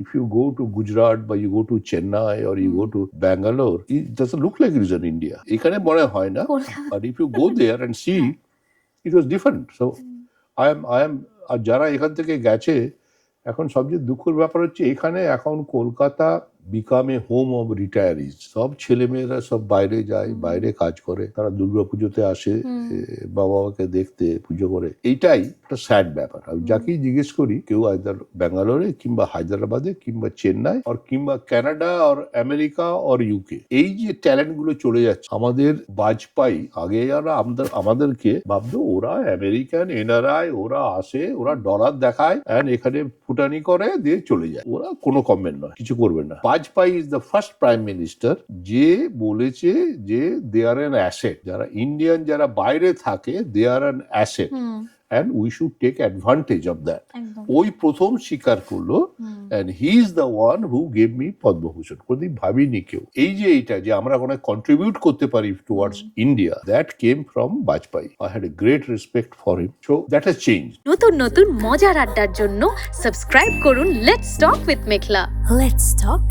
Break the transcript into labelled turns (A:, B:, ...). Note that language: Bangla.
A: if you go to Gujarat বা you go to Chennai or you go to Bangalore, it doesn't look like it is in India. এখানে মনে হয় না, but if you go there and see, it was different. So I am আর যারা এখান থেকে গেছে, এখন সবচেয়ে দুঃখের ব্যাপার হচ্ছে এখানে এখন Kolkata become a home of retirees. সব ছেলেমেয়েরা সব বাইরে যায়, বাইরে কাজ করে, তারা দুর্গাপুজোতে আসে বাবা মাকে দেখতে, পুজো করে। এইটাই একটা স্যাড ব্যাপার। আমি যাকেই জিজ্ঞেস করি, কেউ আইদার ব্যাঙ্গালোরে কিংবা হায়দ্রাবাদে কিংবা চেন্নাই আর কিংবা কানাডা আর আমেরিকা আর ইউকে, এই যে ট্যালেন্ট গুলো চলে যাচ্ছে। আমাদের বাজপাই আগে যারা আমাদেরকে ভাবতো ওরা আমেরিকান এনআরআই, ওরা আসে, ওরা ডলার দেখায় এন্ড এখানে ফুটানি করে দিয়ে চলে যায়, ওরা কোনো কমেন্ট নয়, কিছু করবে না। Vajpayee is the first prime minister যে বলেছে যে দে আর অ্যান অ্যাসেট, যারা ইন্ডিয়ান যারা বাইরে থাকে they are an asset and we should take advantage of that. ওই প্রথম স্বীকার করলো and he is the one who gave me Padma Bhushan. কোনদিন ভাবিনি কেউ এই যে এইটা যে আমরা কোনো কন্ট্রিবিউট করতে পারি towards India, that came from Bajpai. I had a great respect for him, so that has changed.
B: নতুন নতুন মজার আড্ডার জন্য সাবস্ক্রাইব করুন let's talk with Meghla.
C: Let's talk